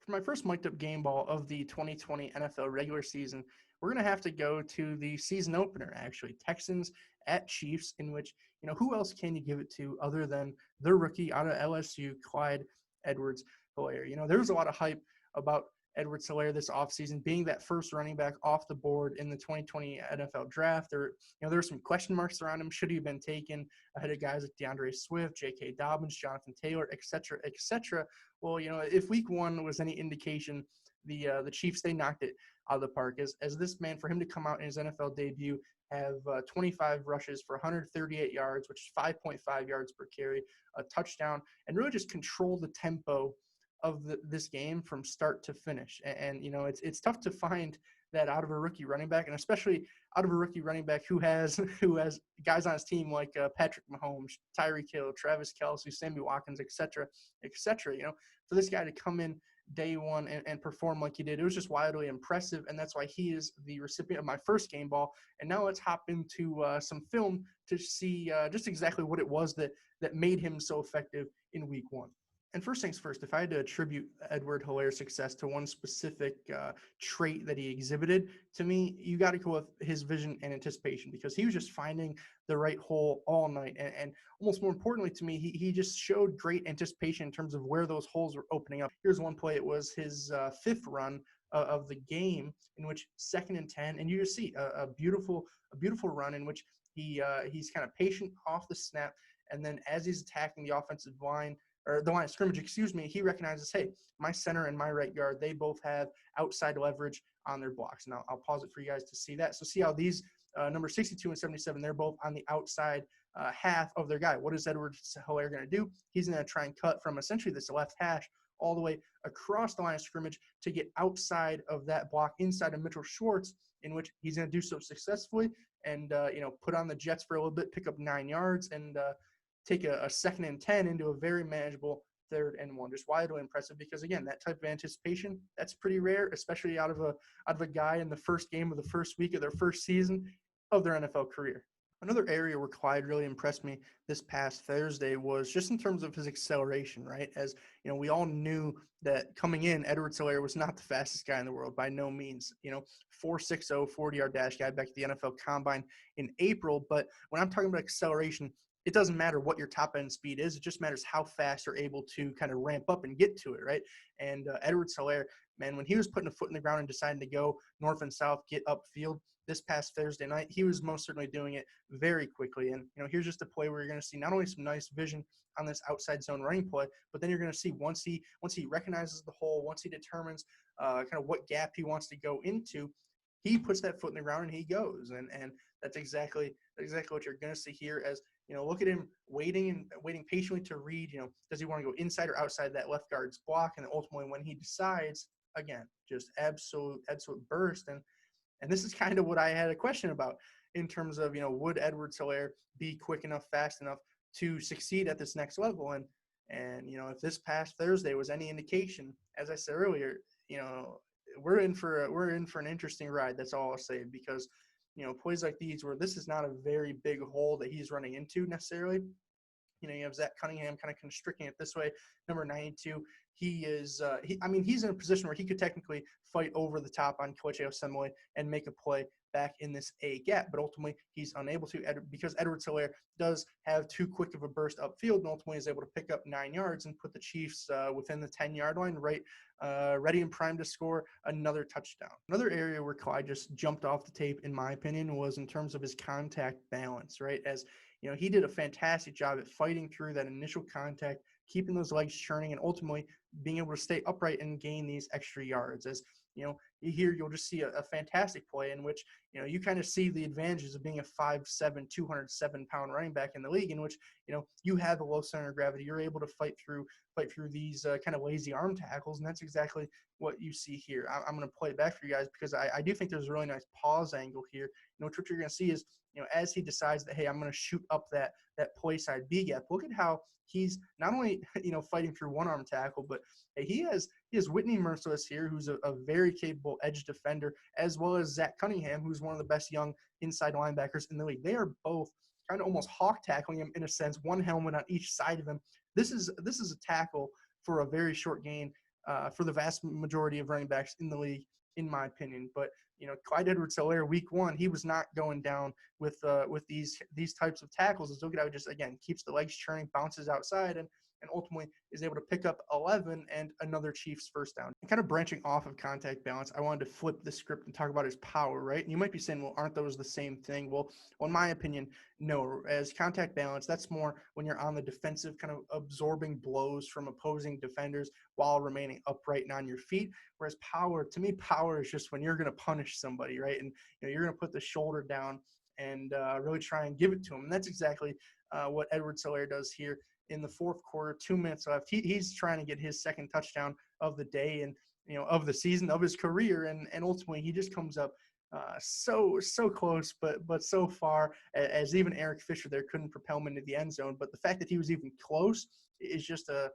For my first mic'd up game ball of the 2020 NFL regular season, we're going to have to go to the season opener, actually. Texans at Chiefs, in which, who else can you give it to other than their rookie out of LSU, Clyde Edwards-Helaire? There was a lot of hype about Edwards-Helaire this offseason, being that first running back off the board in the 2020 NFL draft. There were some question marks around him. Should he have been taken ahead of guys like DeAndre Swift, J.K. Dobbins, Jonathan Taylor, et cetera, et cetera? Well, if week one was any indication, the Chiefs, they knocked it out of the park. As this man, for him to come out in his NFL debut, have 25 rushes for 138 yards, which is 5.5 yards per carry, a touchdown, and really just control the tempo of this game from start to finish. And it's tough to find that out of a rookie running back, and especially out of a rookie running back who has guys on his team like Patrick Mahomes, Tyreek Hill, Travis Kelce, Sammy Watkins, et cetera, et cetera. For this guy to come in day one and perform like he did, it was just wildly impressive, and that's why he is the recipient of my first game ball. And now let's hop into some film to see just exactly what it was that made him so effective in week one. And first things first, if I had to attribute Edwards-Helaire's success to one specific trait that he exhibited, to me, you got to go with his vision and anticipation, because he was just finding the right hole all night. And almost more importantly to me, he just showed great anticipation in terms of where those holes were opening up. Here's one play. It was his fifth run of the game, in which 2nd and 10, and you just see a beautiful run in which he's kind of patient off the snap, and then as he's attacking the offensive line, or the line of scrimmage, he recognizes, hey, my center and my right guard, they both have outside leverage on their blocks. Now, I'll pause it for you guys to see that. So see how these number 62 and 77, they're both on the outside half of their guy. What is Edwards-Helaire going to do? He's going to try and cut from essentially this left hash all the way across the line of scrimmage to get outside of that block, inside of Mitchell Schwartz, in which he's going to do so successfully and, put on the Jets for a little bit, pick up 9 yards, and take a 2nd and 10 into a very manageable 3rd and 1. Just wildly impressive, because again, that type of anticipation, that's pretty rare, especially out of a guy in the first game of the first week of their first season of their NFL career. Another area where Clyde really impressed me this past Thursday was just in terms of his acceleration, right? As we all knew that coming in, Edwards-Helaire was not the fastest guy in the world, by no means. 4.60, 40-yard dash guy back at the NFL Combine in April. But when I'm talking about acceleration, it doesn't matter what your top end speed is. It just matters how fast you're able to kind of ramp up and get to it, right? And Edwards-Helaire, man, when he was putting a foot in the ground and deciding to go north and south, get upfield this past Thursday night, he was most certainly doing it very quickly. And, here's just a play where you're going to see not only some nice vision on this outside zone running play, but then you're going to see once he recognizes the hole, once he determines kind of what gap he wants to go into, he puts that foot in the ground and he goes. And that's exactly what you're going to see here. As look at him waiting patiently to read, does he want to go inside or outside that left guard's block? And ultimately when he decides, again, just absolute burst. And this is kind of what I had a question about in terms of, would Edwards-Helaire be quick enough, fast enough to succeed at this next level? And if this past Thursday was any indication, as I said earlier, we're in for an interesting ride. That's all I'll say, because plays like these where this is not a very big hole that he's running into necessarily. You have Zach Cunningham kind of constricting it this way. Number 92, he's in a position where he could technically fight over the top on Kelechi Osemele and make a play back in this A gap, but ultimately he's unable to, because Edwards-Helaire does have too quick of a burst upfield, and ultimately is able to pick up 9 yards and put the Chiefs within the 10-yard line, right, ready and primed to score another touchdown. Another area where Clyde just jumped off the tape, in my opinion, was in terms of his contact balance, right? As he did a fantastic job at fighting through that initial contact, keeping those legs churning, and ultimately being able to stay upright and gain these extra yards. As here you'll just see a fantastic play in which you kind of see the advantages of being a 5'7", 207-pound running back in the league, in which you have a low center of gravity. You're able to fight through these kind of lazy arm tackles, and that's exactly what you see here. I'm going to play it back for you guys, because I do think there's a really nice pause angle here. What you're going to see is as he decides that, hey, I'm going to shoot up that play side B gap. Look at how he's not only fighting through one arm tackle, but he has Whitney Merciless here, who's a very capable edge defender, as well as Zach Cunningham, who's one of the best young inside linebackers in the league. They are both kind of almost hawk tackling him in a sense, one helmet on each side of him. This is a tackle for a very short gain for the vast majority of running backs in the league, in my opinion. But Clyde Edwards-Helaire, week one, he was not going down with these types of tackles. As look at how he just again keeps the legs churning, bounces outside, and ultimately is able to pick up 11 and another Chiefs first down. And kind of branching off of contact balance, I wanted to flip the script and talk about his power, right? And you might be saying, well, aren't those the same thing? Well, in my opinion, no. As contact balance, that's more when you're on the defensive, kind of absorbing blows from opposing defenders while remaining upright and on your feet. Whereas power, to me, power is just when you're going to punish somebody, right? And you're going to put the shoulder down and really try and give it to him. And that's exactly what Edwards-Helaire does here in the fourth quarter, 2 minutes left. He's trying to get his second touchdown of the day and of the season, of his career, and ultimately he just comes up so close, but so far as even Eric Fisher there couldn't propel him into the end zone. But the fact that he was even close is just a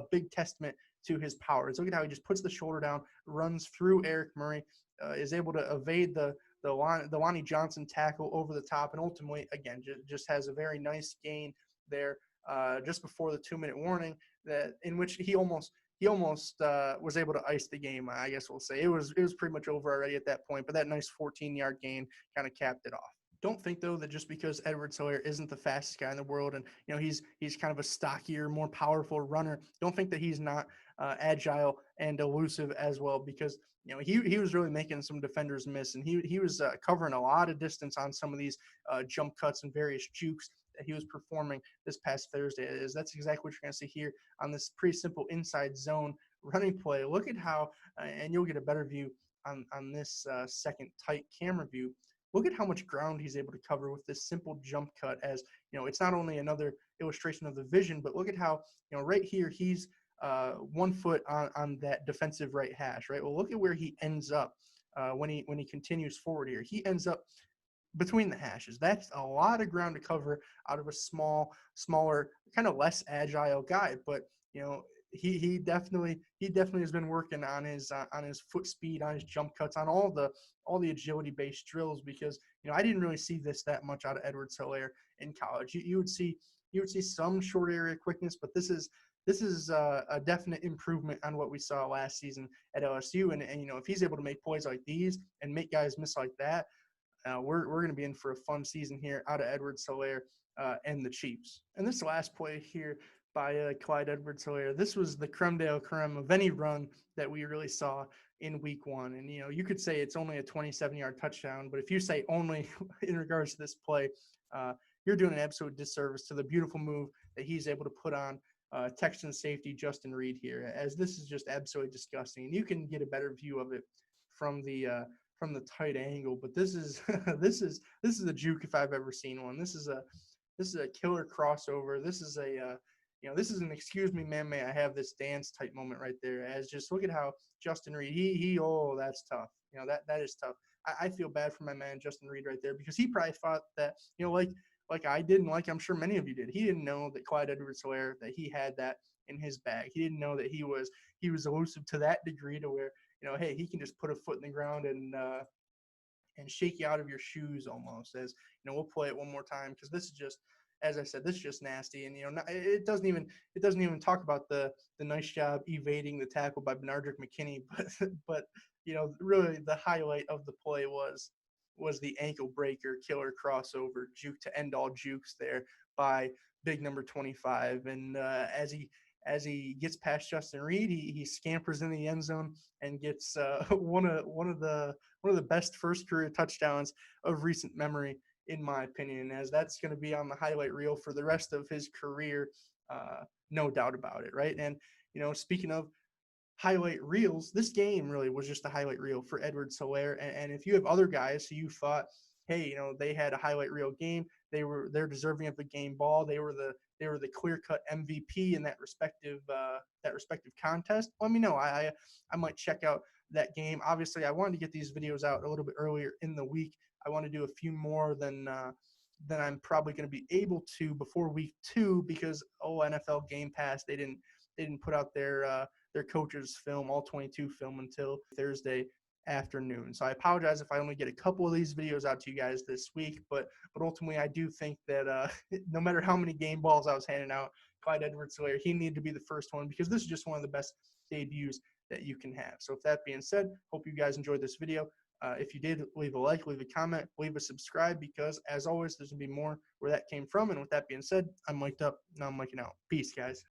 big testament to his powers. Look at how he just puts the shoulder down, runs through Eric Murray, is able to evade the Lonnie Johnson tackle over the top, and ultimately again just has a very nice gain there. Just before the 2-minute warning, that in which he almost was able to ice the game. I guess we'll say it was pretty much over already at that point. But that nice 14-yard gain kind of capped it off. Don't think though that just because Edwards-Helaire isn't the fastest guy in the world, and he's kind of a stockier, more powerful runner, don't think that he's not agile and elusive as well, because he was really making some defenders miss, and he was covering a lot of distance on some of these jump cuts and various jukes that he was performing this past Thursday. That's exactly what you're going to see here on this pretty simple inside zone running play. Look at how, and you'll get a better view on this second tight camera view. Look at how much ground he's able to cover with this simple jump cut. As it's not only another illustration of the vision, but look at how right here he's 1 foot on that defensive right hash. Right. Well, look at where he ends up when he continues forward here. He ends up between the hashes. That's a lot of ground to cover out of a smaller, kind of less agile guy. But he definitely has been working on his foot speed, on his jump cuts, on all the agility based drills, because I didn't really see this that much out of Edwards-Helaire in college. You would see some short area quickness, but this is a definite improvement on what we saw last season at LSU. And if he's able to make plays like these and make guys miss like that, we're going to be in for a fun season here out of Edwards-Helaire and the Chiefs. And this last play here by Clyde Edwards-Helaire, this was the creme de la creme of any run that we really saw in week one. And, you could say it's only a 27-yard touchdown, but if you say only in regards to this play, you're doing an absolute disservice to the beautiful move that he's able to put on Texans safety Justin Reed here, as this is just absolutely disgusting. And you can get a better view of it from the tight angle, but this is this is a juke if I've ever seen one. This is a killer crossover. This is this is an excuse me, man, may I have this dance type moment right there. As just look at how Justin Reed, he that's tough. That is tough. I feel bad for my man Justin Reed right there, because he probably thought that like I did, and like I'm sure many of you did, he didn't know that Clyde Edwards-Helaire, that he had that in his bag. He didn't know that he was elusive to that degree to where hey, he can just put a foot in the ground and shake you out of your shoes almost. As we'll play it one more time, because this is just, as I said, this is just nasty. And it doesn't even talk about the nice job evading the tackle by Benardrick McKinney, but really the highlight of the play was the ankle breaker killer crossover juke to end all jukes there by big number 25. And as he gets past Justin Reed, he scampers in the end zone and gets one of the best first career touchdowns of recent memory, in my opinion, as that's going to be on the highlight reel for the rest of his career, no doubt about it, right? And speaking of highlight reels, this game really was just a highlight reel for Edwards-Helaire. And if you have other guys who you thought, hey, they had a highlight reel game, they're deserving of the game ball, they were the clear-cut MVP in that respective contest, let me know. I might check out that game. Obviously, I wanted to get these videos out a little bit earlier in the week. I want to do a few more than I'm probably going to be able to before week 2, because NFL Game Pass, they didn't put out their coaches film, all 22 film, until Thursday afternoon. So I apologize if I only get a couple of these videos out to you guys this week, but ultimately I do think that no matter how many game balls I was handing out, Clyde Edwards-Helaire, he needed to be the first one, because this is just one of the best debuts that you can have. So with that being said, hope you guys enjoyed this video. If you did, leave a like, leave a comment, leave a subscribe, because as always, there's going to be more where that came from. And with that being said, I'm mic'd up. Now I'm mic'ing out. Peace, guys.